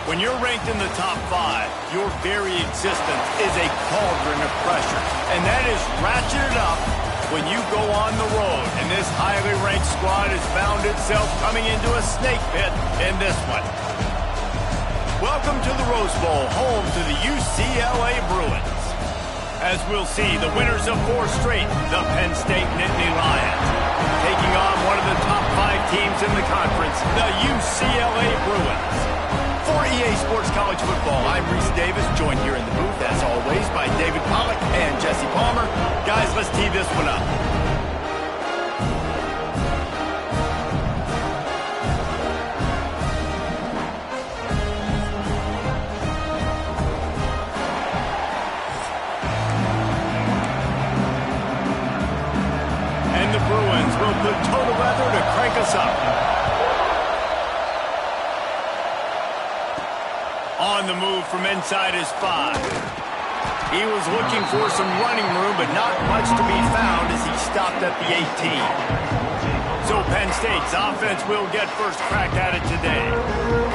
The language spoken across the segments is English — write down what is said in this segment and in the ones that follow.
When you're ranked in the top 5, your very existence is a cauldron of pressure. And that is ratcheted up when you go on the road. And this highly ranked squad has found itself coming into a snake pit in this one. Welcome to the Rose Bowl, home to the UCLA Bruins. As we'll see, the winners of 4 straight, the Penn State Nittany Lions, taking on one of the top 5 teams in the conference, the UCLA Bruins. For EA Sports College Football, I'm Reese Davis, joined here in the booth, as always, by David Pollack and Jesse Palmer. Guys, let's tee this one up. And the Bruins will put total weather to crank us up. On the move from inside his 5. He was looking for some running room, but not much to be found as he stopped at the 18. So Penn State's offense will get first crack at it today.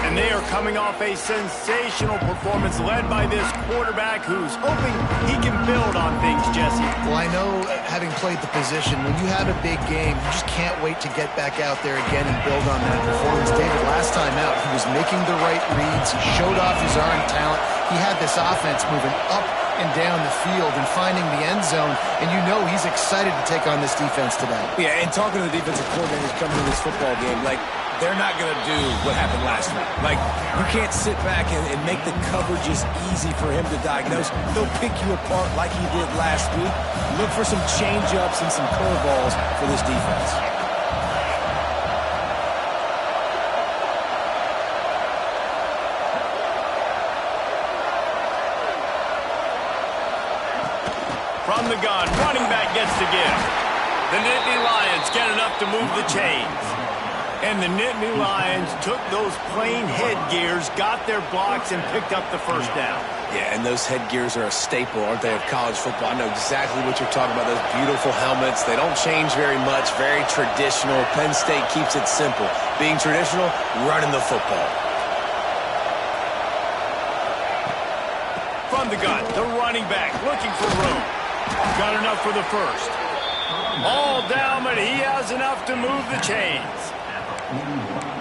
And they are coming off a sensational performance led by this quarterback who's hoping he can build on things, Jesse. Well, I know, having played the position, when you have a big game, you just can't wait to get back out there again and build on that performance. David, last time out, he was making the right reads. He showed off his arm talent. He had this offense moving up and down the field and finding the end zone, and you know he's excited to take on this defense today. Yeah, and talking to the defensive coordinators coming to this football game, like, they're not going to do what happened last week. Like, you can't sit back and make the coverages easy for him to diagnose. They'll pick you apart like he did last week. Look for some change-ups and some curveballs for this defense. From the gun, running back gets the give. The Nittany Lions get enough to move the chains. And the Nittany Lions took those plain headgears, got their blocks, and picked up the first down. Yeah, and those headgears are a staple, aren't they, of college football? I know exactly what you're talking about, those beautiful helmets. They don't change very much, very traditional. Penn State keeps it simple. Being traditional, running the football. From the gun, the running back looking for room. Got enough for the first. All down, but he has enough to move the chains.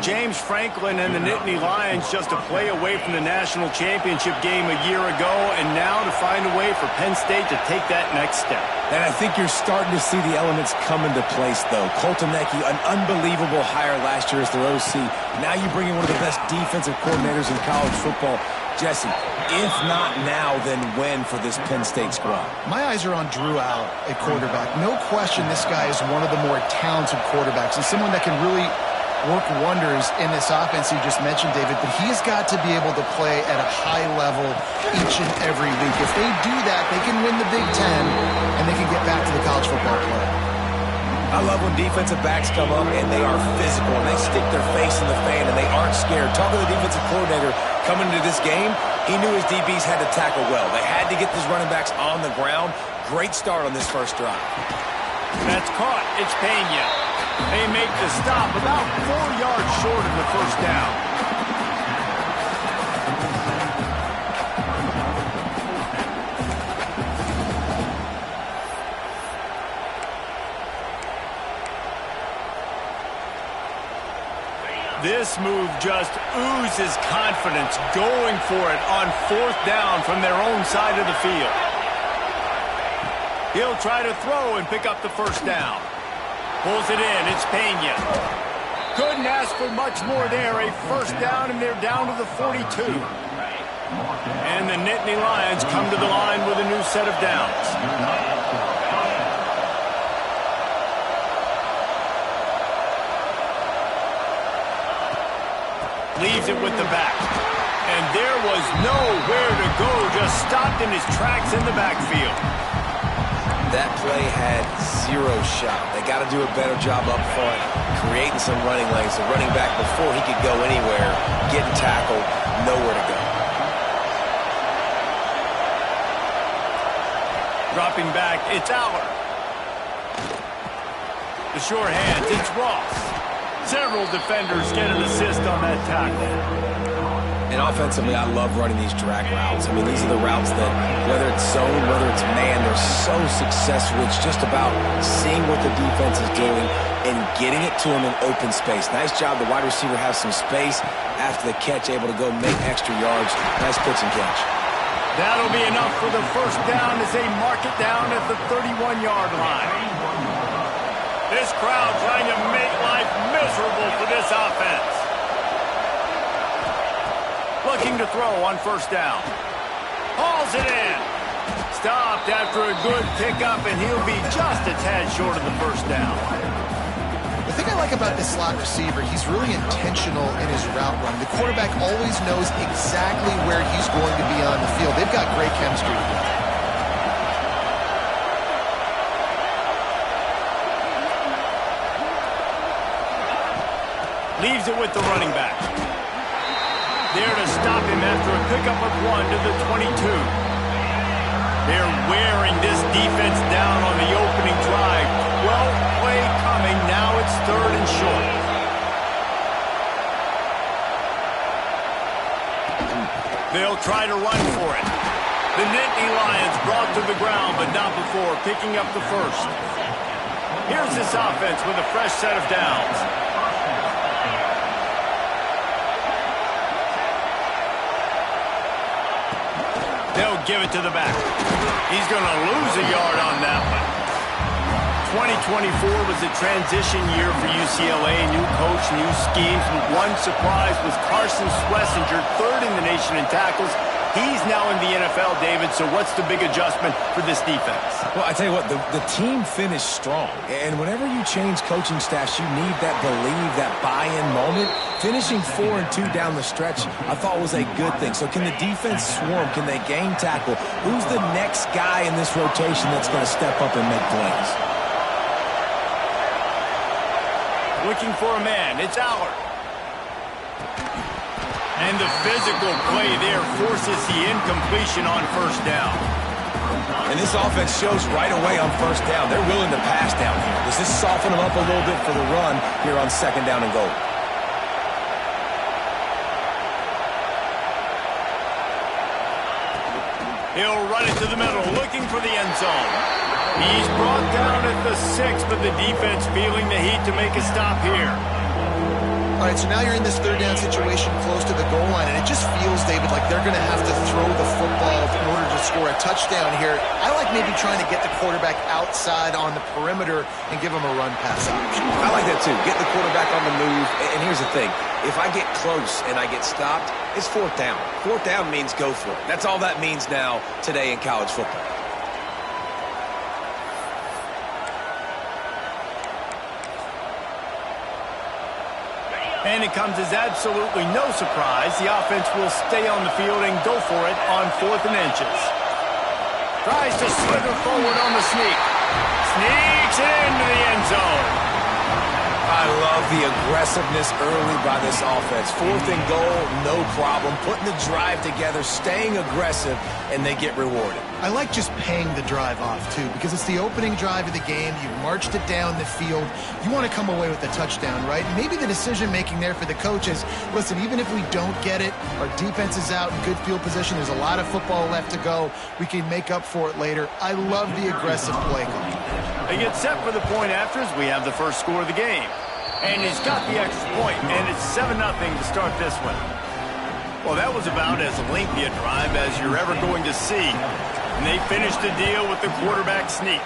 James Franklin and the Nittany Lions just a play away from the national championship game a year ago, and now to find a way for Penn State to take that next step. And I think you're starting to see the elements come into place, though. Colton Necky, an unbelievable hire last year as their OC. Now you bring in one of the best defensive coordinators in college football. Jesse, if not now, then when for this Penn State squad? My eyes are on Drew Al at quarterback. No question this guy is one of the more talented quarterbacks and someone that can really work wonders in this offense you just mentioned, David, but he's got to be able to play at a high level each and every week. If they do that, they can win the Big Ten, and they can get back to the college football play. I love when defensive backs come up and they are physical and they stick their face in the fan and they aren't scared. Talking to the defensive coordinator coming into this game, he knew his DBs had to tackle well. They had to get these running backs on the ground. Great start on this first drive. That's caught. It's Pena. They make the stop about 4 yards short of the first down. This move just oozes confidence, going for it on 4th down from their own side of the field. He'll try to throw and pick up the first down. Pulls it in. It's Pena. Couldn't ask for much more there. A first down, and they're down to the 42. And the Nittany Lions come to the line with a new set of downs. Leaves it with the back. And there was nowhere to go. Just stopped in his tracks in the backfield. That play had 0 shot. They got to do a better job up front, creating some running lanes. The running back, before he could go anywhere, getting tackled, nowhere to go. Dropping back, it's Aller. The short hands, it's Ross. Several defenders get an assist on that tackle. And offensively, I love running these drag routes. I mean, these are the routes that, whether it's zone, whether it's man, they're so successful. It's just about seeing what the defense is doing and getting it to them in open space. Nice job. The wide receiver has some space after the catch, able to go make extra yards. Nice pitch and catch. That'll be enough for the first down as they mark it down at the 31-yard line. This crowd trying to make life miserable for this offense. Looking to throw on first down. Hauls it in. Stopped after a good pickup, and he'll be just a tad short of the first down. The thing I like about this slot receiver, he's really intentional in his route run. The quarterback always knows exactly where he's going to be on the field. They've got great chemistry together. Leaves it with the running back. There to stop him after a pickup of 1 to the 22. They're wearing this defense down on the opening drive. 12 play coming. Now it's 3rd and short. They'll try to run for it. The Nittany Lions brought to the ground, but not before picking up the first. Here's this offense with a fresh set of downs. They'll give it to the back. He's going to lose a yard on that one. 2024 was a transition year for UCLA. New coach, new schemes. One surprise was Carson Schlesinger, 3rd in the nation in tackles. He's now in the NFL, David, so what's the big adjustment for this defense? Well, I tell you what, the team finished strong. And whenever you change coaching staffs, you need that believe, that buy-in moment. Finishing 4-2 down the stretch, I thought was a good thing. So can the defense swarm? Can they gain tackle? Who's the next guy in this rotation that's going to step up and make plays? Looking for a man. It's Allard. And the physical play there forces the incompletion on first down. And this offense shows right away on first down. They're willing to pass down here. Does this soften them up a little bit for the run here on 2nd down and goal? He'll run it to the middle, looking for the end zone. He's brought down at the 6, but the defense feeling the heat to make a stop here. All right, so now you're in this 3rd down situation close to the goal line, and it just feels, David, like they're going to have to throw the football in order to score a touchdown here. I like maybe trying to get the quarterback outside on the perimeter and give him a run-pass option. I like that, too. Get the quarterback on the move. And here's the thing. If I get close and I get stopped, it's 4th down. 4th down means go for it. That's all that means now today in college football. And it comes as absolutely no surprise. The offense will stay on the field and go for it on 4th and inches. Tries to slither forward on the sneak. Sneaks it into the end zone. I love the aggressiveness early by this offense. 4th and goal, no problem. Putting the drive together, staying aggressive, and they get rewarded. I like just paying the drive off, too, because it's the opening drive of the game. You've marched it down the field. You want to come away with a touchdown, right? Maybe the decision-making there for the coaches, listen, even if we don't get it, our defense is out in good field position. There's a lot of football left to go. We can make up for it later. I love the aggressive play call. They get set for the point after as we have the first score of the game. And he's got the extra point, and it's 7-0 to start this one. Well, that was about as lengthy a drive as you're ever going to see. And they finished the deal with the quarterback sneak.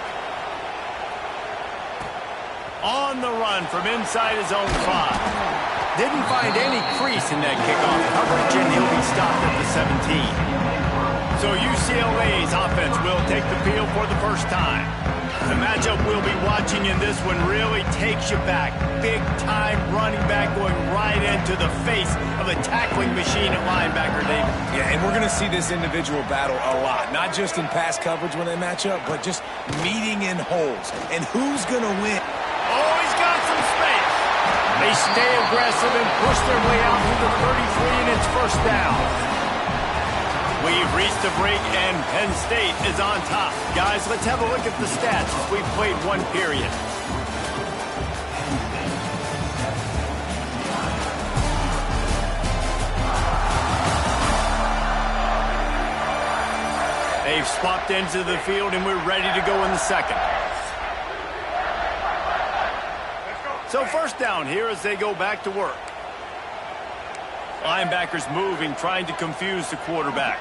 On the run from inside his own 5. Didn't find any crease in that kickoff coverage, and he'll be stopped at the 17. So UCLA's offense will take the field for the first time. The matchup we'll be watching in this one really takes you back. Big-time running back going right into the face of a tackling machine at linebacker, David. Yeah, and we're going to see this individual battle a lot. Not just in pass coverage when they match up, but just meeting in holes. And who's going to win? Oh, he's got some space. They stay aggressive and push their way out to the 33, and it's first down. We've reached the break, and Penn State is on top. Guys, let's have a look at the stats as we've played one period. They've swapped ends of the field, and we're ready to go in the second. So first down here as they go back to work. Linebackers moving, trying to confuse the quarterback.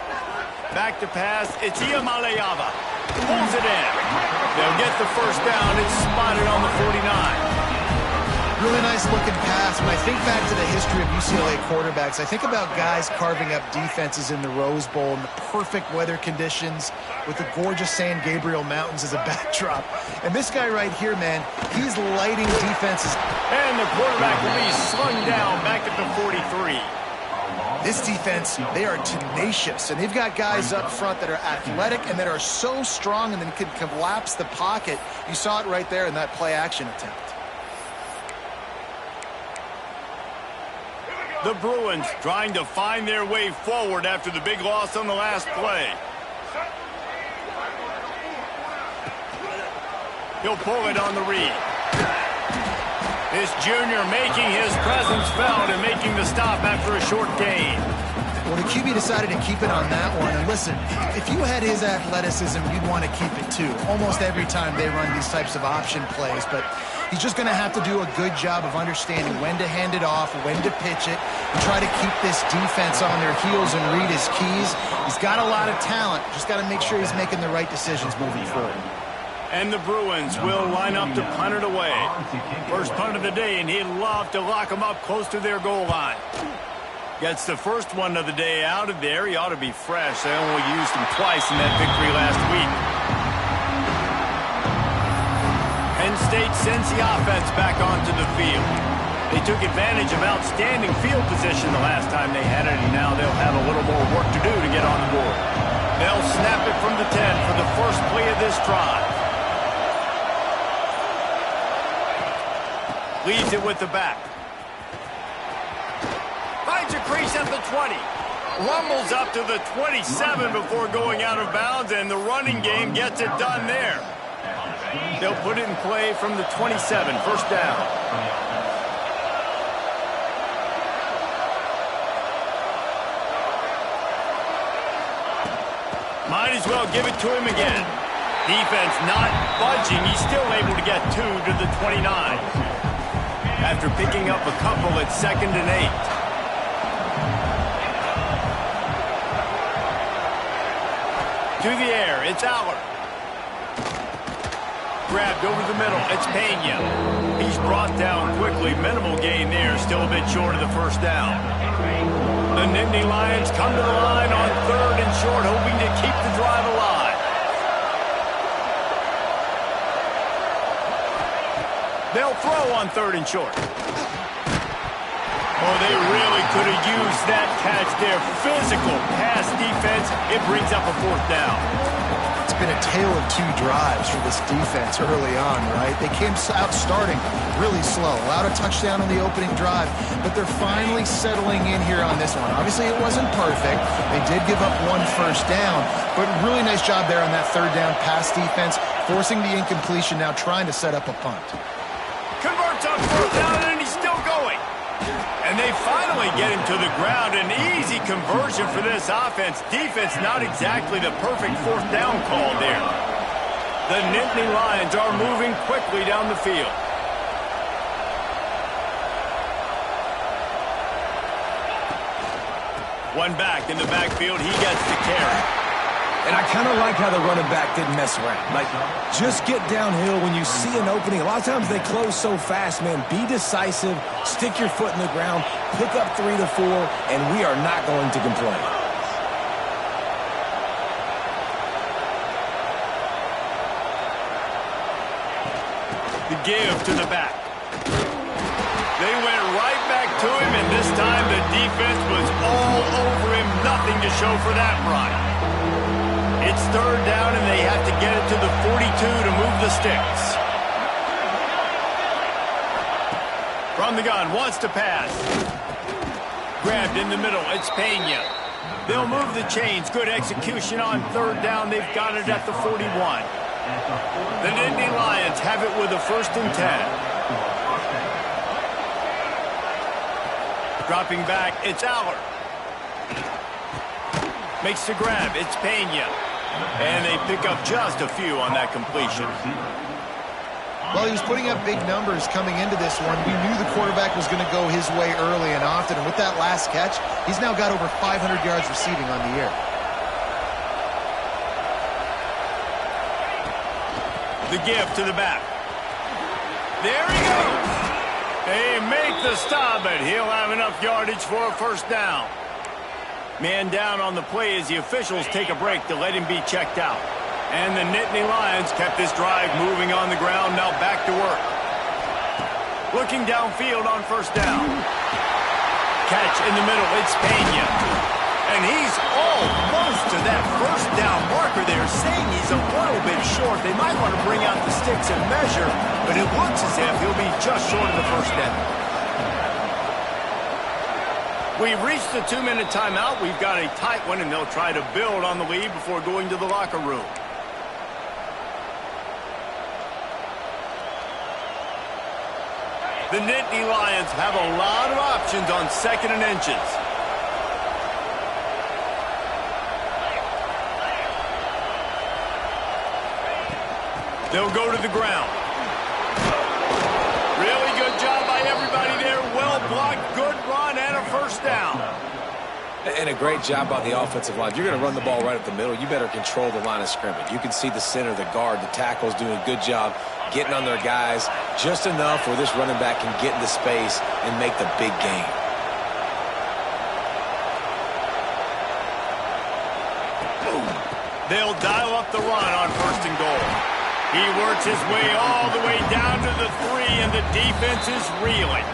Back to pass. It's Iamaleava. Pulls it in. They'll get the first down. It's spotted on the 49. Really nice looking pass. When I think back to the history of UCLA quarterbacks, I think about guys carving up defenses in the Rose Bowl in the perfect weather conditions with the gorgeous San Gabriel Mountains as a backdrop. And this guy right here, man, he's lighting defenses. And the quarterback will be slung down back at the 43. This defense, they are tenacious, and they've got guys up front that are athletic and that are so strong and then can collapse the pocket. You saw it right there in that play-action attempt. The Bruins trying to find their way forward after the big loss on the last play. He'll pull it on the read. This junior making his presence felt and making the stop after a short gain. Well, the QB decided to keep it on that one. And listen, if you had his athleticism, you'd want to keep it too. Almost every time they run these types of option plays. But he's just going to have to do a good job of understanding when to hand it off, when to pitch it, and try to keep this defense on their heels and read his keys. He's got a lot of talent. Just got to make sure he's making the right decisions moving forward. And the Bruins will line up to punt it away. First punt of the day, and he'd love to lock them up close to their goal line. Gets the first one of the day out of there. He ought to be fresh. They only used him twice in that victory last week. Penn State sends the offense back onto the field. They took advantage of outstanding field position the last time they had it, and now they'll have a little more work to do to get on the board. They'll snap it from the 10 for the first play of this drive. Leads it with the back. Finds a crease at the 20. Rumbles up to the 27 before going out of bounds, and the running game gets it done there. They'll put it in play from the 27, first down. Might as well give it to him again. Defense not budging. He's still able to get 2 to the 29. After picking up a couple at 2nd and 8. To the air, it's Aller. Grabbed over the middle, it's Pena. He's brought down quickly. Minimal gain there, still a bit short of the first down. The Nittany Lions come to the line on 3rd and short, hoping to keep the drive alive. They'll throw on 3rd and short. Oh, they really could have used that catch there. Physical pass defense. It brings up a 4th down. It's been a tale of 2 drives for this defense early on, right? They came out starting really slow. Allowed a touchdown on the opening drive, but they're finally settling in here on this one. Obviously, it wasn't perfect. They did give up 1 first down, but really nice job there on that 3rd down pass defense, forcing the incompletion, now trying to set up a punt. Converts on 4th down, and he's still going. And they finally get him to the ground. An easy conversion for this offense. Defense not exactly the perfect 4th down call there. The Nittany Lions are moving quickly down the field. One back in the backfield. He gets the carry. And I kind of like how the running back didn't mess around. Like, just get downhill when you see an opening. A lot of times they close so fast, man. Be decisive, stick your foot in the ground, pick up 3 to 4, and we are not going to complain. The give to the back. They went right back to him, and this time the defense was all over him. Nothing to show for that run. It's 3rd down, and they have to get it to the 42 to move the sticks. From the gun, wants to pass. Grabbed in the middle, it's Pena. They'll move the chains. Good execution on 3rd down. They've got it at the 41. The Nittany Lions have it with a 1st and 10. Dropping back, it's Aller. Makes the grab, it's Pena. And they pick up just a few on that completion. Well, he was putting up big numbers coming into this one. We knew the quarterback was going to go his way early and often. And with that last catch, he's now got over 500 yards receiving on the year. The give to the back. There he goes. They make the stop, but he'll have enough yardage for a first down. Man down on the play as the officials take a break to let him be checked out. And the Nittany Lions kept this drive moving on the ground, now back to work. Looking downfield on first down. Catch in the middle, it's Pena. And he's almost to that first down marker there, saying he's a little bit short. They might want to bring out the sticks and measure, but it looks as if he'll be just short of the first down. We've reached the 2-minute timeout. We've got a tight one, and they'll try to build on the lead before going to the locker room. The Nittany Lions have a lot of options on 2nd and inches. They'll go to the ground. Really good job by everybody there. Well blocked, good run, and a first down. And a great job by the offensive line. If you're going to run the ball right up the middle, you better control the line of scrimmage. You can see the center, the guard, the tackles doing a good job getting on their guys just enough where this running back can get into space and make the big gain. They'll dial up the run on 1st and goal. He works his way all the way down to the 3, and the defense is reeling.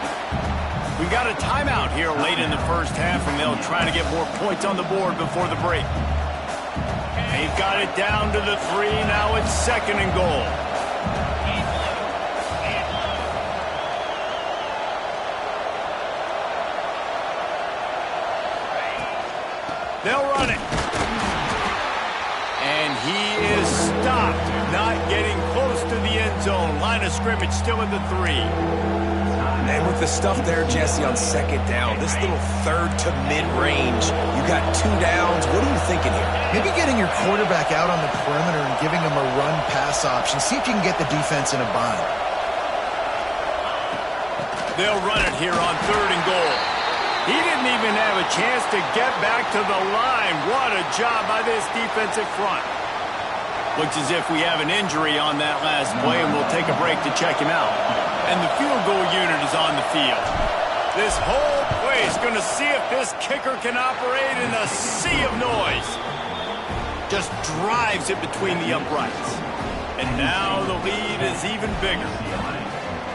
We got a timeout here late in the first half, and they'll try to get more points on the board before the break. They've got it down to the 3. Now it's 2nd and goal. They'll run it. And he is stopped, not getting close to the end zone. Line of scrimmage still at the 3. And with the stuff there, Jesse, on 2nd down, this little 3rd to mid-range, you got 2 downs. What are you thinking here? Maybe getting your quarterback out on the perimeter and giving him a run-pass option. See if you can get the defense in a bind. They'll run it here on 3rd and goal. He didn't even have a chance to get back to the line. What a job by this defensive front. Looks as if we have an injury on that last play, and we'll take a break to check him out. And the field goal unit is on the field. This whole play is going to see if this kicker can operate in a sea of noise. Just drives it between the uprights. And now the lead is even bigger.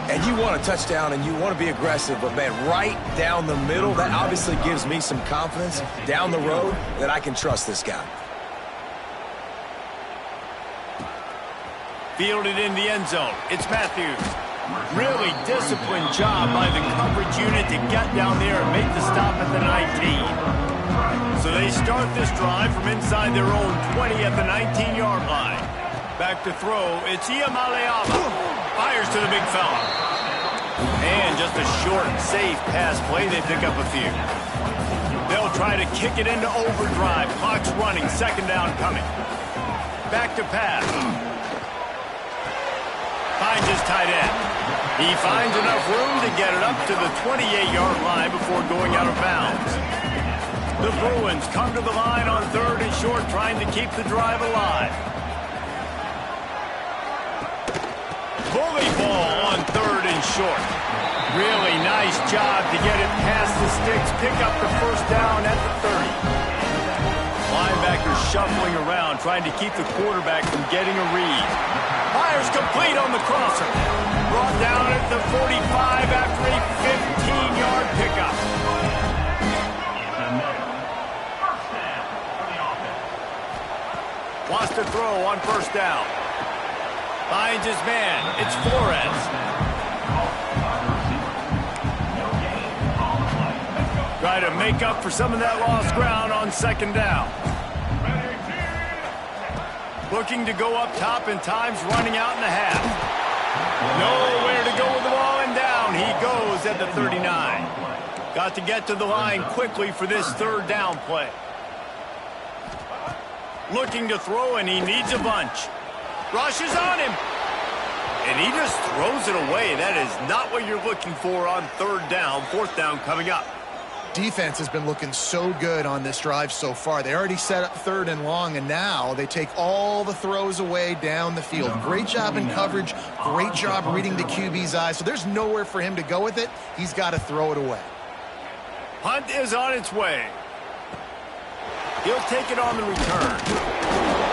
And you want a touchdown and you want to be aggressive, but, man, right down the middle, that obviously gives me some confidence down the road that I can trust this guy. Fielded in the end zone. It's Matthews. Really disciplined job by the coverage unit to get down there and make the stop at the 19. So they start this drive from inside their own 20 at the 19-yard line. Back to throw, it's Iamaleava. Fires to the big fella. And just a short, safe pass play, they pick up a few. They'll try to kick it into overdrive. Clock's running, 2nd down coming. Back to pass. Finds his tight end. He finds enough room to get it up to the 28-yard line before going out of bounds. The Bruins come to the line on 3rd and short, trying to keep the drive alive. Bully ball on 3rd and short. Really nice job to get it past the sticks, pick up the first down at the 30. Linebackers shuffling around, trying to keep the quarterback from getting a read. Fires complete on the crosser. Brought down at the 45 after a 15-yard pickup. Wants to throw on first down. Finds his man. It's Flores. Try to make up for some of that lost ground on 2nd down. Looking to go up top, and time's running out in the half. Nowhere to go with the ball, and down he goes at the 39. Got to get to the line quickly for this 3rd down play. Looking to throw, and he needs a bunch. Rushes on him. And he just throws it away. That is not what you're looking for on third down. Fourth down coming up. Defense has been looking so good on this drive so far. They already set up third and long, and now they take all the throws away down the field. Great job in coverage. Great job reading the QB's eyes. So there's nowhere for him to go with it. He's got to throw it away. Punt is on its way. He'll take it on the return.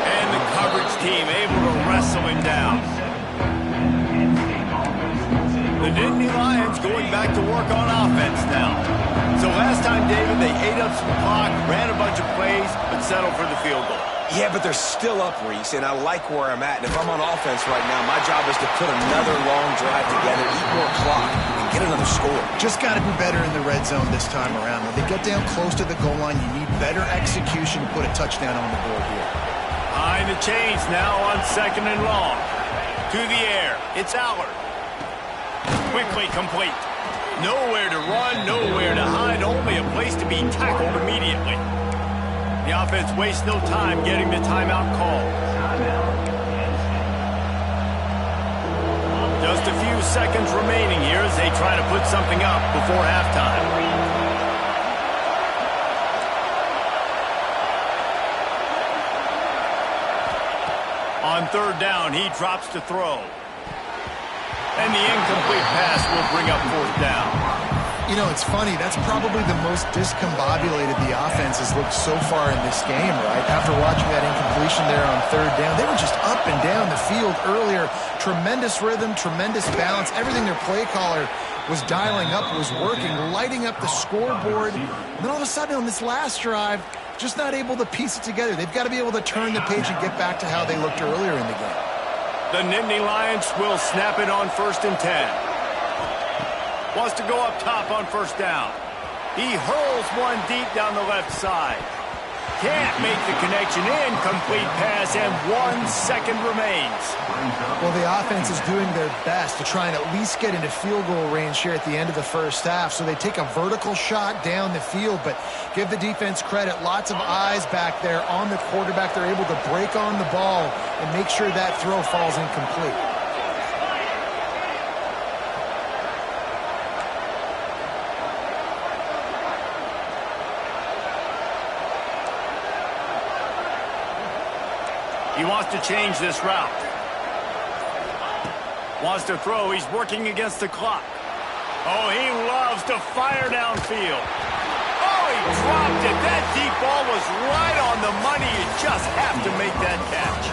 And the coverage team able to wrestle him down. The Nittany Lions going back to work on offense now. So last time, David, they ate up some clock, ran a bunch of plays, but settled for the field goal. Yeah, but they're still up, Reese, and I like where I'm at. And if I'm on offense right now, my job is to put another long drive together, eat more clock, and get another score. Just got to be better in the red zone this time around. When they get down close to the goal line, you need better execution to put a touchdown on the board here. Behind the chains now on second and long. To the air. It's Allard. Quickly complete. Nowhere to run, nowhere to hide, only a place to be tackled immediately. The offense wastes no time getting the timeout call. Just a few seconds remaining here as they try to put something up before halftime. On third down, he drops to throw. And the incomplete pass will bring up fourth down. You know, it's funny. That's probably the most discombobulated the offense has looked so far in this game, right? After watching that incompletion there on third down, they were just up and down the field earlier. Tremendous rhythm, tremendous balance. Everything their play caller was dialing up was working, lighting up the scoreboard. And then all of a sudden on this last drive, just not able to piece it together. They've got to be able to turn the page and get back to how they looked earlier in the game. The Nittany Lions will snap it on 1st and 10. Wants to go up top on first down. He hurls one deep down the left side. Can't make the connection. Incomplete pass, and 1 second remains. Well, the offense is doing their best to try and at least get into field goal range here at the end of the first half. So they take a vertical shot down the field, but give the defense credit. Lots of eyes back there on the quarterback. They're able to break on the ball and make sure that throw falls incomplete. He wants to change this route. Wants to throw. He's working against the clock. Oh, he loves to fire downfield. Oh, he dropped it. That deep ball was right on the money. You just have to make that catch.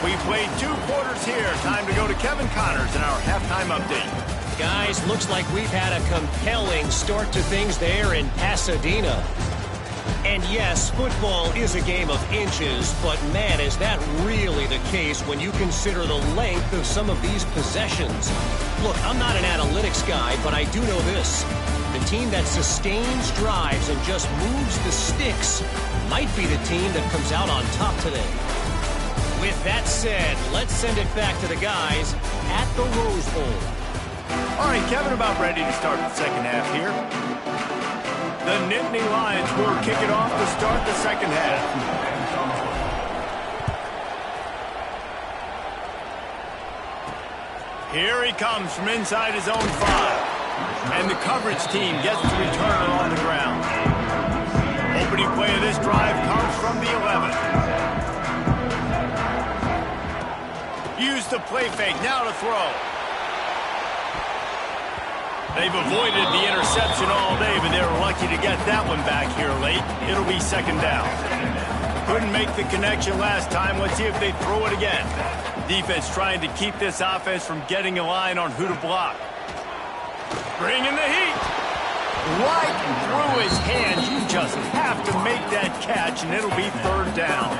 We played 2 quarters here. Time to go to Kevin Connors in our halftime update. Guys, looks like we've had a compelling start to things there in Pasadena. And yes, football is a game of inches, but man, is that really the case when you consider the length of some of these possessions. Look, I'm not an analytics guy, but I do know this. The team that sustains drives and just moves the sticks might be the team that comes out on top today. With that said, let's send it back to the guys at the Rose Bowl. All right, Kevin, about ready to start the second half here. The Nittany Lions will kick it off to start the second half. Here he comes from inside his own 5. And the coverage team gets the returner on the ground. Opening play of this drive comes from the 11. Use the play fake, now to throw. They've avoided the interception all day, but they were lucky to get that one back here late. It'll be second down. Couldn't make the connection last time. Let's see if they throw it again. Defense trying to keep this offense from getting a line on who to block. Bringing the heat. Right through his hands. You just have to make that catch, and it'll be third down.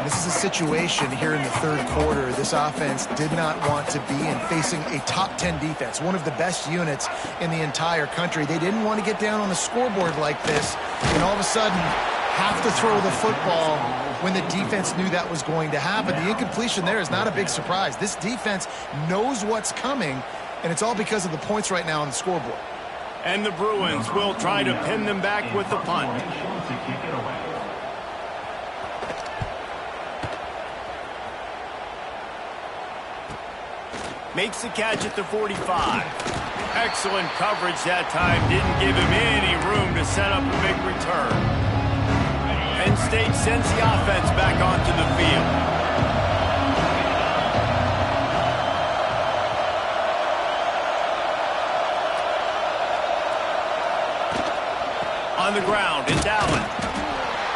This is a situation here in the third quarter this offense did not want to be in, facing a top 10 defense, one of the best units in the entire country. They didn't want to get down on the scoreboard like this and all of a sudden have to throw the football when the defense knew that was going to happen. The incompletion there is not a big surprise. This defense knows what's coming, and it's all because of the points right now on the scoreboard. And the Bruins will try to pin them back with the punt. Makes the catch at the 45. Excellent coverage that time. Didn't give him any room to set up a big return. Penn State sends the offense back onto the field. On the ground, it's Allen.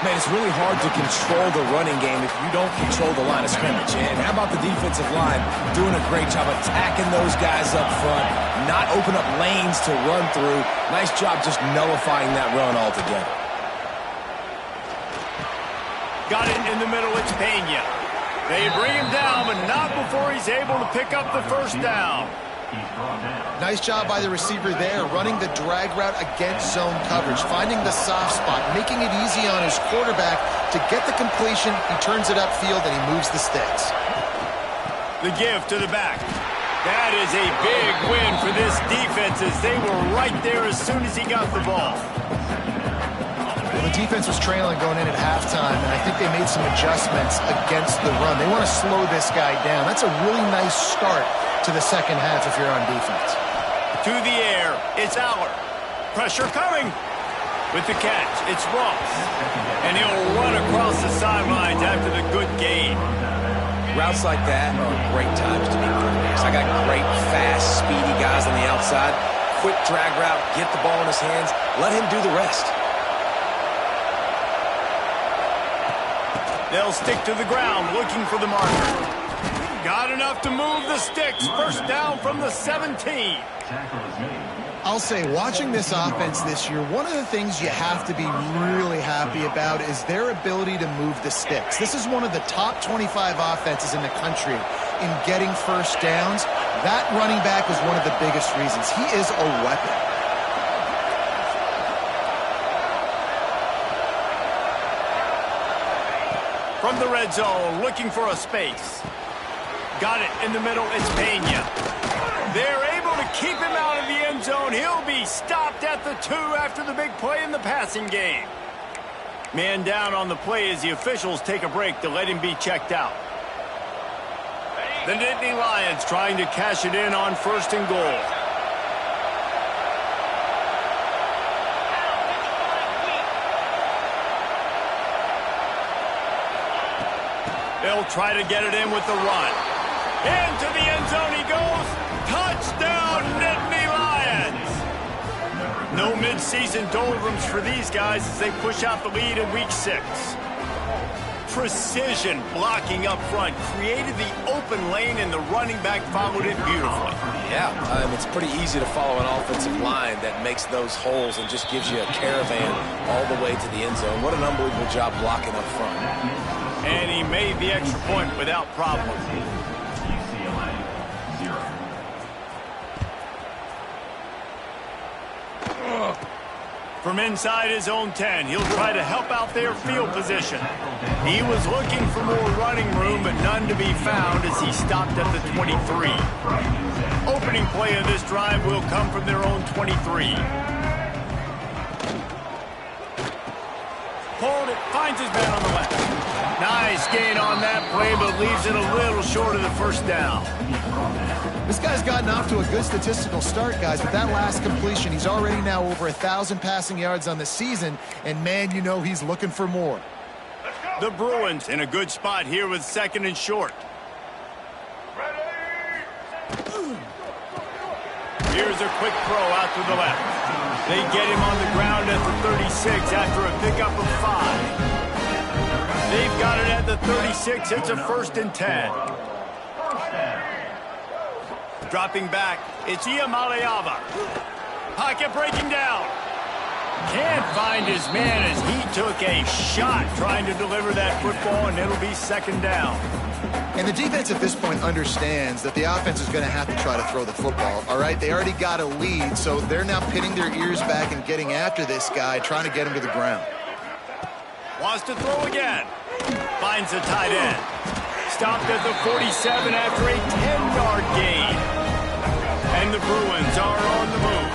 Man, it's really hard to control the running game if you don't control the line of scrimmage. And how about the defensive line doing a great job attacking those guys up front, not open up lanes to run through. Nice job just nullifying that run altogether. Got it in the middle, it's Pena. They bring him down, but not before he's able to pick up the first down. Nice job by the receiver there, running the drag route against zone coverage, finding the soft spot, making it easy on his quarterback to get the completion. He turns it upfield and he moves the sticks. The give to the back. That is a big win for this defense as they were right there as soon as he got the ball. Well, the defense was trailing going in at halftime, and I think they made some adjustments against the run. They want to slow this guy down. That's a really nice start to the second half if you're on defense. To the air, it's Aller. Pressure coming. With the catch, it's Ross. And he'll run across the sidelines after the good gain. Routes like that are great times to be quarterbacks. I got great, fast, speedy guys on the outside. Quick drag route, get the ball in his hands, let him do the rest. They'll stick to the ground looking for the marker. Got enough to move the sticks. First down from the 17. I'll say, watching this offense this year, one of the things you have to be really happy about is their ability to move the sticks. This is one of the top 25 offenses in the country in getting first downs. That running back is one of the biggest reasons. He is a weapon. From the red zone, looking for a space. Got it in the middle, it's Pena. They're able to keep him out of the end zone. He'll be stopped at the 2 after the big play in the passing game. Man down on the play as the officials take a break to let him be checked out. The Nittany Lions trying to cash it in on 1st and goal. They'll try to get it in with the run. Into the end zone he goes. Touchdown, Nittany Lions! No midseason doldrums for these guys as they push out the lead in week 6. Precision blocking up front created the open lane, and the running back followed it beautifully. Yeah, it's pretty easy to follow an offensive line that makes those holes and just gives you a caravan all the way to the end zone. What an unbelievable job blocking up front. And he made the extra point without problem. From inside his own 10, he'll try to help out their field position. He was looking for more running room, but none to be found as he stopped at the 23. Opening play of this drive will come from their own 23. Pulled it, finds his man on the left. Nice gain on that play, but leaves it a little short of the first down. This guy's gotten off to a good statistical start, guys. With that last completion, he's already now over 1,000 passing yards on the season, and man, you know he's looking for more. The Bruins in a good spot here with 2nd and short. Here's a quick throw out to the left. They get him on the ground at the 36 after a pickup of 5. They've got it at the 36. It's a 1st and 10. Dropping back, it's Iamaleava. Pocket breaking down. Can't find his man as he took a shot trying to deliver that football, and it'll be 2nd down. And the defense at this point understands that the offense is going to have to try to throw the football, all right? They already got a lead, so they're now pinning their ears back and getting after this guy, trying to get him to the ground. Wants to throw again. Finds the tight end. Stopped at the 47 after a 10-yard gain. And the Bruins are on the move.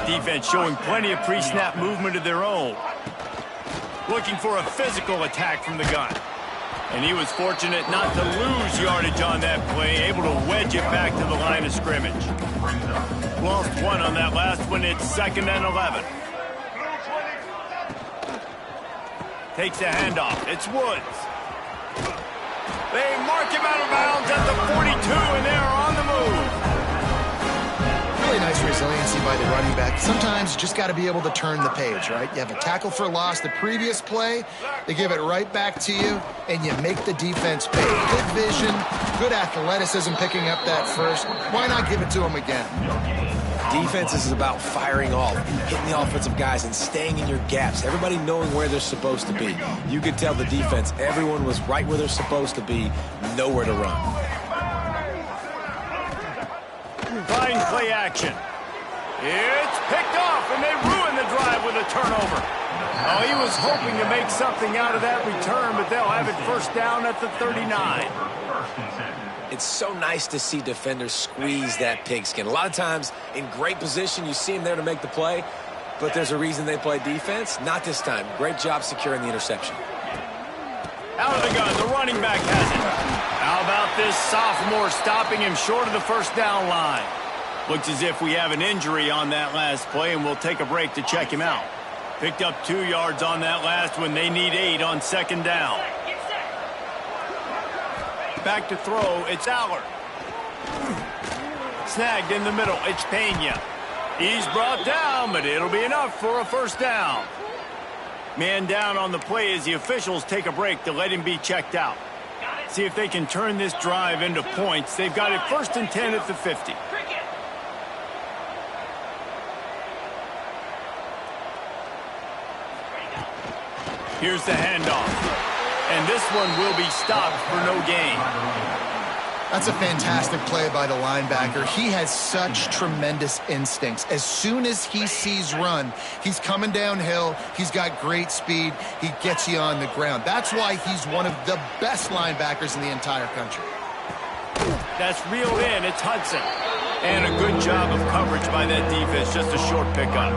Defense showing plenty of pre-snap movement of their own. Looking for a physical attack from the gun. And he was fortunate not to lose yardage on that play, able to wedge it back to the line of scrimmage. Lost one on that last one. It's 2nd and 11. Takes the handoff. It's Woods. They mark him out of bounds at the 42, and they're on the move. Really nice resiliency by the running back. Sometimes you just got to be able to turn the page, right? You have a tackle for loss the previous play, they give it right back to you, and you make the defense pay. Good vision, good athleticism picking up that first. Why not give it to him again? Defense is about firing off, hitting the offensive guys, and staying in your gaps. Everybody knowing where they're supposed to be. You could tell the defense, everyone was right where they're supposed to be, nowhere to run. Fine play action. It's picked off, and they ruin the drive with a turnover. Oh, he was hoping to make something out of that return, but they'll have it first down at the 39. It's so nice to see defenders squeeze that pigskin. A lot of times, in great position, you see them there to make the play, but there's a reason they play defense. Not this time. Great job securing the interception. Out of the gun, the running back has it. How about this sophomore stopping him short of the first down line? Looks as if we have an injury on that last play, and we'll take a break to check him out. Picked up 2 yards on that last one. They need 8 on 2nd down. Back to throw, it's Allard. Snagged in the middle, it's Pena. He's brought down, but it'll be enough for a first down. Man down on the play as the officials take a break to let him be checked out. See if they can turn this drive into points. They've got it 1st and 10 at the 50. Here's the handoff. And this one will be stopped for no gain. That's a fantastic play by the linebacker. He has such tremendous instincts. As soon as he sees run, he's coming downhill. He's got great speed. He gets you on the ground. That's why he's one of the best linebackers in the entire country. That's reeled in. It's Hudson. And a good job of coverage by that defense. Just a short pickup.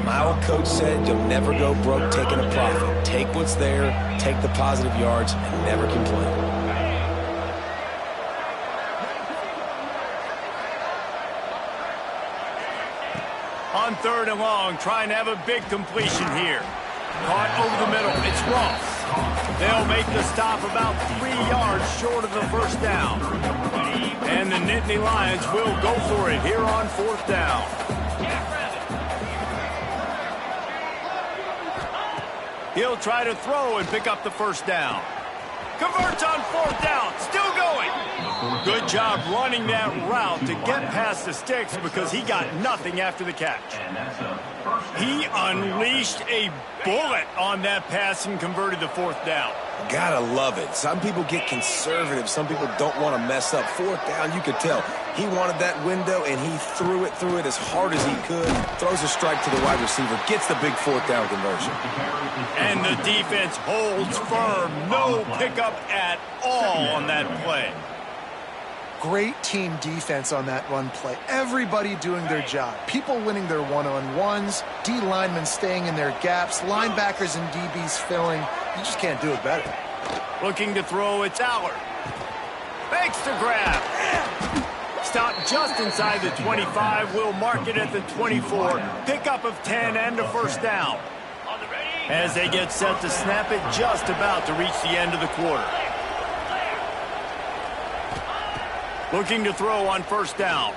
My old coach said you'll never go broke taking a profit. Take what's there, take the positive yards, and never complain. On 3rd and long, trying to have a big completion here. Caught over the middle. It's Ross. They'll make the stop about 3 yards short of the first down. And the Nittany Lions will go for it here on 4th down. He'll try to throw and pick up the first down. Converts on 4th down. Still going. Good job running that route to get past the sticks because he got nothing after the catch. He unleashed a bullet on that pass and converted the 4th down. Gotta love it. Some people get conservative. Some people don't want to mess up. 4th down, you could tell. He wanted that window, and he threw it as hard as he could. Throws a strike to the wide receiver. Gets the big 4th down conversion. And the defense holds firm. No pickup at all on that play. Great team defense on that run play. Everybody doing their job. People winning their one-on-ones. D linemen staying in their gaps. Linebackers and DBs filling. You just can't do it better. Looking to throw, it's Allard. Makes the grab. Stopped just inside the 25. We'll mark it at the 24. Pickup of 10 and a first down. As they get set to snap it, just about to reach the end of the quarter. Looking to throw on first down.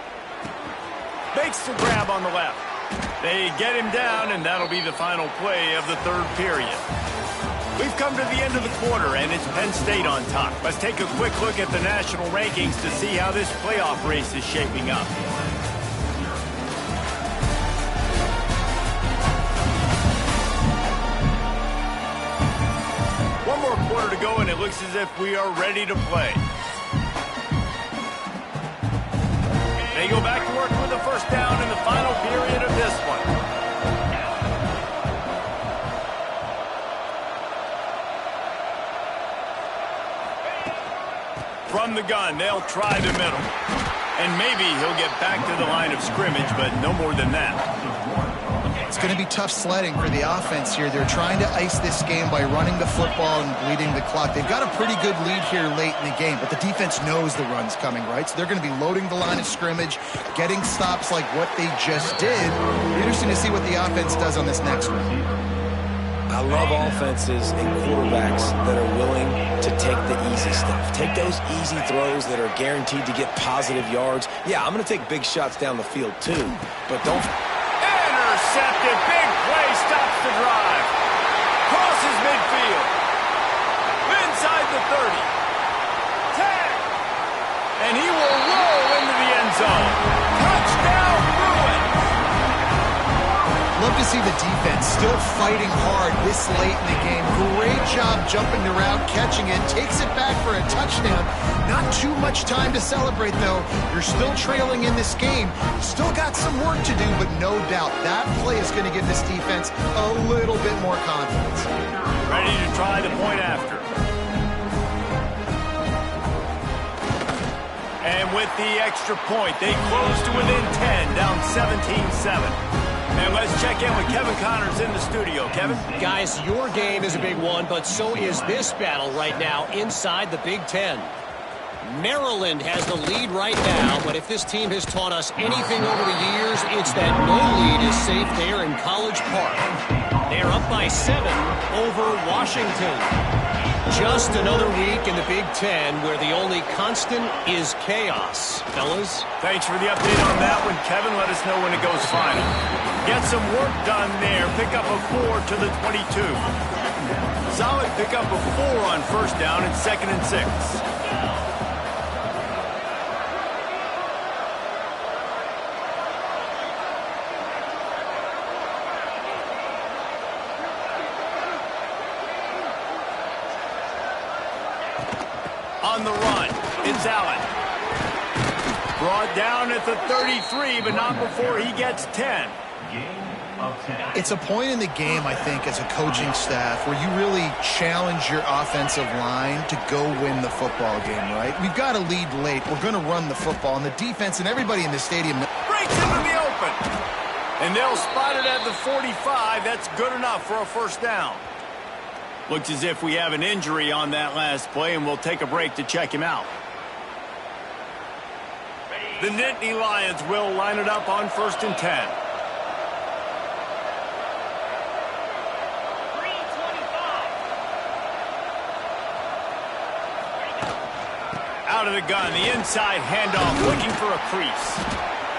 Makes the grab on the left. They get him down, and that'll be the final play of the 3rd period. We've come to the end of the quarter, and it's Penn State on top. Let's take a quick look at the national rankings to see how this playoff race is shaping up. One more quarter to go, and it looks as if we are ready to play. They go back to work with the first down in the final period of this one. From the gun, they'll try the middle. And maybe he'll get back to the line of scrimmage, but no more than that. It's going to be tough sledding for the offense here. They're trying to ice this game by running the football and bleeding the clock. They've got a pretty good lead here late in the game, but the defense knows the run's coming, right? So they're going to be loading the line of scrimmage, getting stops like what they just did. It'll be interesting to see what the offense does on this next one. I love offenses and quarterbacks that are willing to take the easy stuff. Take those easy throws that are guaranteed to get positive yards. Yeah, I'm going to take big shots down the field too, but don't... Intercepted. Big play stops the drive. Crosses midfield. Inside the 30. 10. And he will roll into the end zone. Touchdown, Bruins. Love to see the defense still fighting hard this late in the game. Great job jumping the route, catching it, takes it back for a touchdown. Not too much time to celebrate, though. You're still trailing in this game. Still got some work to do, but no doubt that play is going to give this defense a little bit more confidence. Ready to try the point after. And with the extra point, they close to within 10, down 17-7. And let's check in with Kevin Connors in the studio. Kevin? Guys, your game is a big one, but so is this battle right now inside the Big Ten. Maryland has the lead right now, but if this team has taught us anything over the years, it's that no lead is safe there in College Park. They're up by 7 over Washington. Just another week in the Big Ten where the only constant is chaos. Fellas? Thanks for the update on that one, Kevin. Let us know when it goes final. Get some work done there. Pick up a 4 to the 22. Solid pick up a 4 on first down and 2nd and 6. On the run, it's Allen. Brought down at the 33, but not before he gets 10. It's a point in the game, I think, as a coaching staff where you really challenge your offensive line to go win the football game, right? We've got a lead late. We're going to run the football, and the defense and everybody in the stadium... Breaks into the open. And they'll spot it at the 45. That's good enough for a first down. Looks as if we have an injury on that last play, and we'll take a break to check him out. The Nittany Lions will line it up on 1st and 10. Out of the gun, the inside handoff, looking for a crease.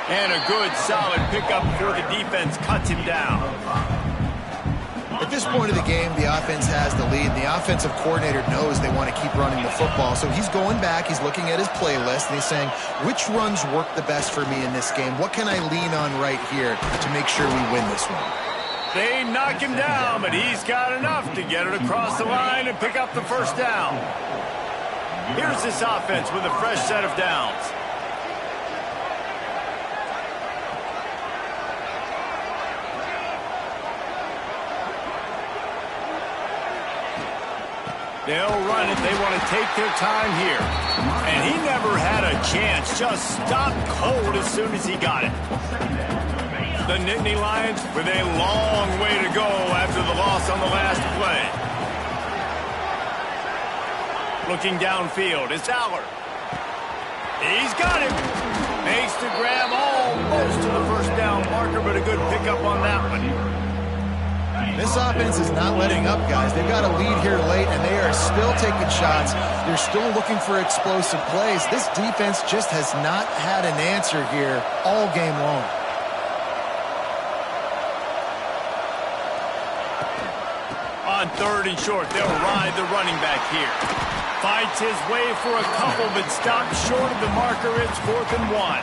And a good, solid pickup before the defense cuts him down. At this point of the game, the offense has the lead. The offensive coordinator knows they want to keep running the football. So he's going back, he's looking at his playlist, and he's saying, which runs work the best for me in this game? What can I lean on right here to make sure we win this one? They knock him down, but he's got enough to get it across the line and pick up the first down. Here's this offense with a fresh set of downs. They'll run it. They want to take their time here. And he never had a chance. Just stopped cold as soon as he got it. The Nittany Lions with a long way to go after the loss on the last play. Looking downfield, it's Aller. He's got him. Makes the grab almost to the first down marker, but a good pickup on that one. This offense is not letting up, guys. They've got a lead here late, and they are still taking shots. They're still looking for explosive plays. This defense just has not had an answer here all game long. On 3rd and short, they'll ride the running back here. Fights his way for a couple, but stops short of the marker. It's 4th and 1.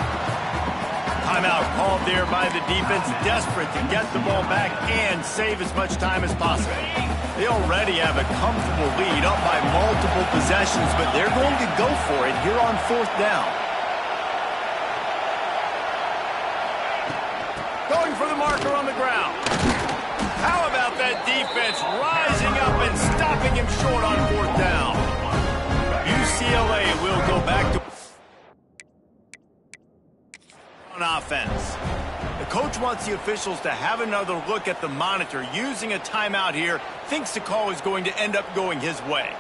Timeout called there by the defense, desperate to get the ball back and save as much time as possible. They already have a comfortable lead, up by multiple possessions, but they're going to go for it here on 4th down. Going for the marker on the ground. How about that defense rising up and stopping him short on 4th down? UCLA will go back to on offense. The coach wants the officials to have another look at the monitor. Using a timeout here, thinks the call is going to end up going his way.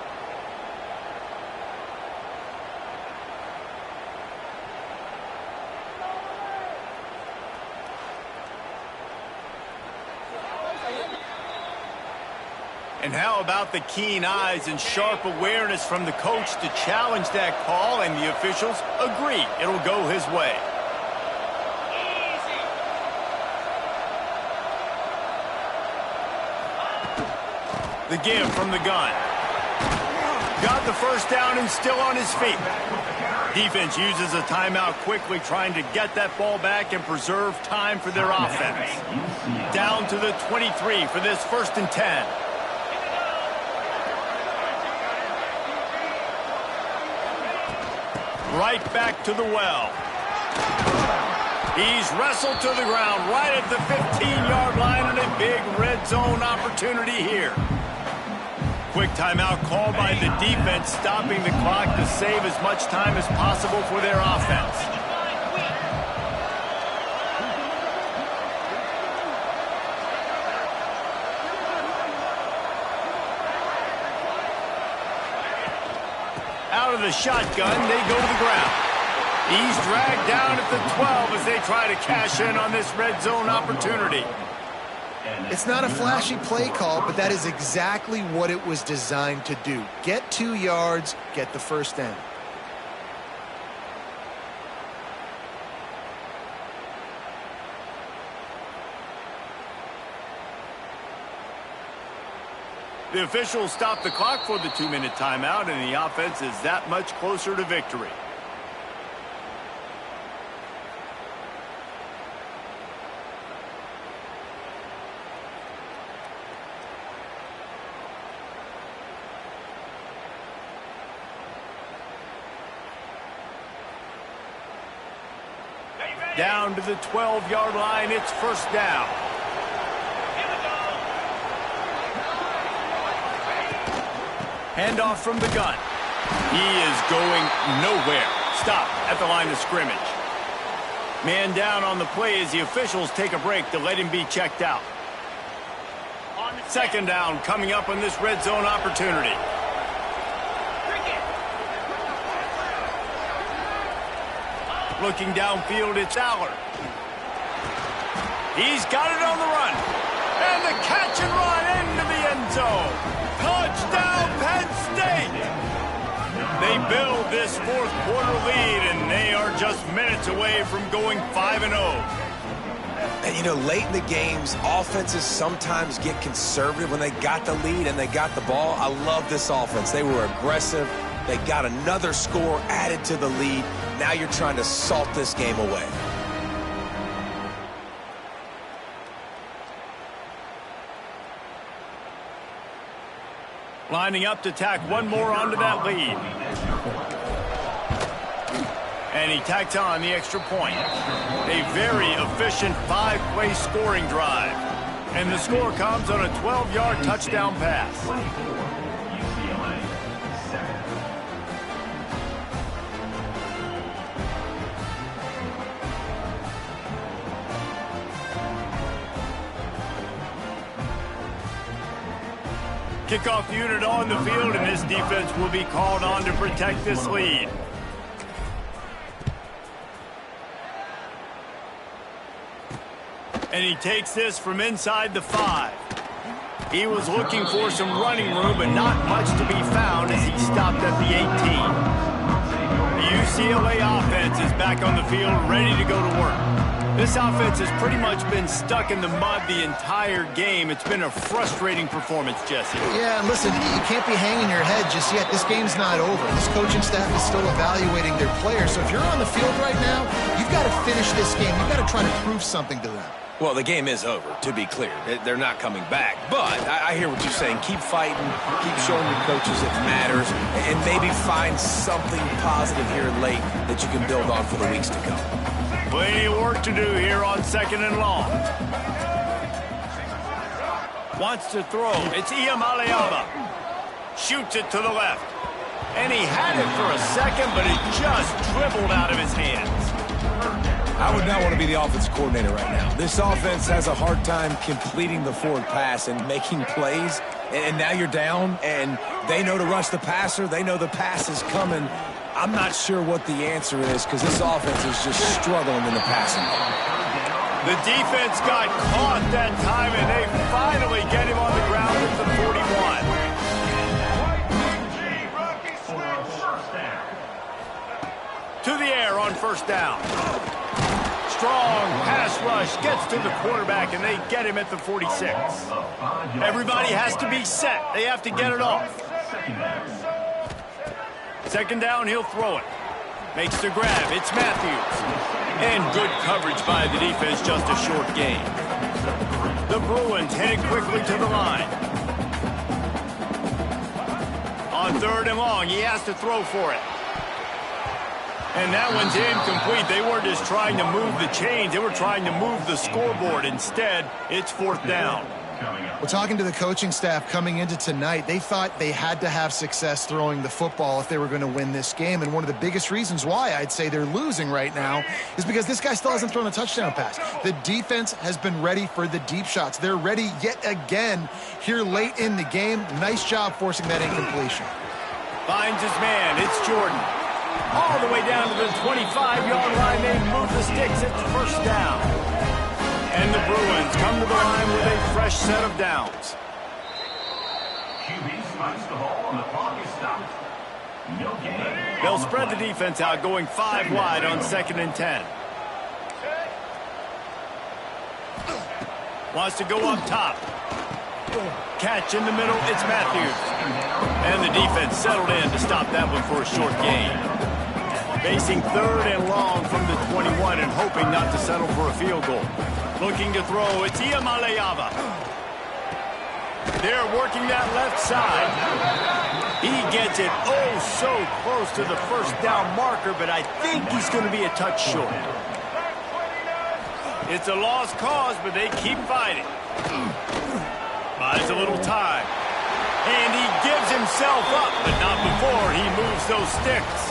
And how about the keen eyes and sharp awareness from the coach to challenge that call, and the officials agree it'll go his way. The give from the gun. Got the first down and still on his feet. Defense uses a timeout quickly, trying to get that ball back and preserve time for their offense. Down to the 23 for this 1st and 10. Right back to the well. He's wrestled to the ground right at the 15-yard line, and a big red zone opportunity here. Quick timeout called by the defense, stopping the clock to save as much time as possible for their offense. Out of the shotgun, they go to the ground. He's dragged down at the 12 as they try to cash in on this red zone opportunity. It's not a flashy play call, but that is exactly what it was designed to do. Get 2 yards, get the first down. The officials stop the clock for the 2-minute timeout, and the offense is that much closer to victory. Down to the 12-yard line, it's first down. Handoff from the gun. He is going nowhere. Stop at the line of scrimmage. Man down on the play as the officials take a break to let him be checked out. Second down coming up on this red zone opportunity. Looking downfield, it's Allard. He's got it on the run. And the catch and run into the end zone. Touchdown, Penn State! They build this 4th quarter lead, and they are just minutes away from going 5-0. And, you know, late in the games, offenses sometimes get conservative when they got the lead and they got the ball. I love this offense. They were aggressive. They got another score added to the lead. Now you're trying to salt this game away. Lining up to tack one more onto that lead. And he tacked on the extra point. A very efficient 5-play scoring drive. And the score comes on a 12-yard touchdown pass. Kickoff unit on the field, and this defense will be called on to protect this lead. And he takes this from inside the 5. He was looking for some running room, but not much to be found as he stopped at the 18. The UCLA offense is back on the field, ready to go to work. This offense has pretty much been stuck in the mud the entire game. It's been a frustrating performance, Jesse. Yeah, and listen, you can't be hanging your head just yet. This game's not over. This coaching staff is still evaluating their players. So if you're on the field right now, you've got to finish this game. You've got to try to prove something to them. Well, the game is over, to be clear. They're not coming back. But I hear what you're saying. Keep fighting. Keep showing your coaches it matters. And maybe find something positive here late that you can build on for the weeks to come. Plenty of work to do here on 2nd and long. Wants to throw. It's Iamaleava. Shoots it to the left. And he had it for a second, but it just dribbled out of his hands. I would not want to be the offensive coordinator right now. This offense has a hard time completing the forward pass and making plays, and now you're down, and they know to rush the passer. They know the pass is coming. I'm not sure what the answer is because this offense is just struggling in the passing game. The defense got caught that time, and they finally get him on the ground at the 41. To the air on first down. Strong pass rush gets to the quarterback, and they get him at the 46. Everybody has to be set. They have to get it off. Second down, he'll throw it. Makes the grab. It's Matthews. And good coverage by the defense, just a short gain. The Bruins headed quickly to the line. On third and long, he has to throw for it. And that one's incomplete. They weren't just trying to move the chains. They were trying to move the scoreboard. Instead, it's fourth down. Well, talking to the coaching staff coming into tonight, they thought they had to have success throwing the football if they were going to win this game. And one of the biggest reasons why I'd say they're losing right now is because this guy still hasn't thrown a touchdown pass. The defense has been ready for the deep shots. They're ready yet again here late in the game. Nice job forcing that incompletion. Finds his man. It's Jordan. All the way down to the 25-yard line. They move the sticks at the first down. And the Bruins come to the line with a fresh set of downs. QB spikes the ball and the clock is stopped. No gain. They'll spread the defense out, going 5 wide on 2nd and 10. Wants to go up top. Catch in the middle, it's Matthews. And the defense settled in to stop that one for a short gain. Facing third and long from the 21 and hoping not to settle for a field goal. Looking to throw, it's Iamaleava. They're working that left side. He gets it oh so close to the first down marker, but I think he's going to be a touch short. It's a lost cause, but they keep fighting. Buys a little time. And he gives himself up, but not before he moves those sticks.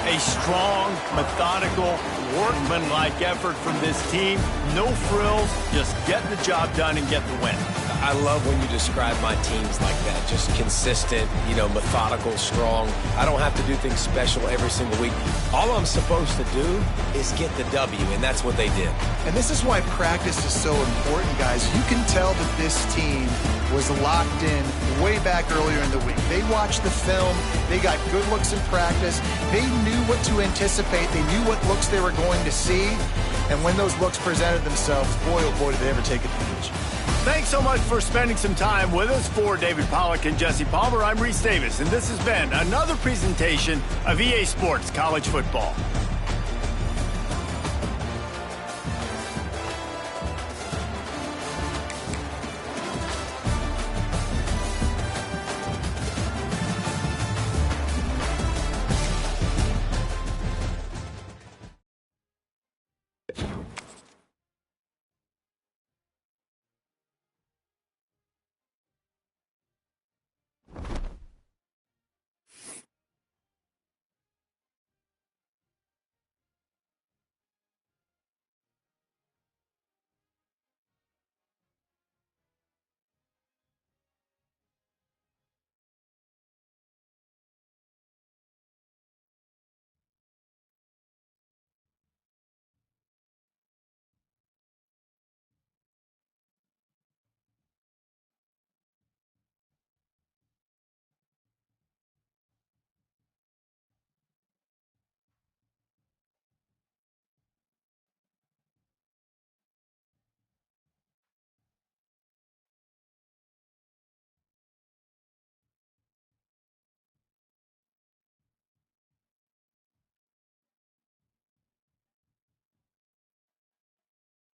A strong, methodical, workmanlike effort from this team. No frills, just get the job done and get the win. I love when you describe my teams like that. Just consistent, methodical, strong. I don't have to do things special every single week. All I'm supposed to do is get the W, and that's what they did. And this is why practice is so important, guys. You can tell that this team was locked in way back earlier in the week. They watched the film. They got good looks in practice. They knew what to anticipate. They knew what looks they were going to see. And when those looks presented themselves, boy, oh boy, did they ever take advantage. Thanks so much for spending some time with us. For David Pollack and Jesse Palmer, I'm Reese Davis, and this has been another presentation of EA Sports College Football.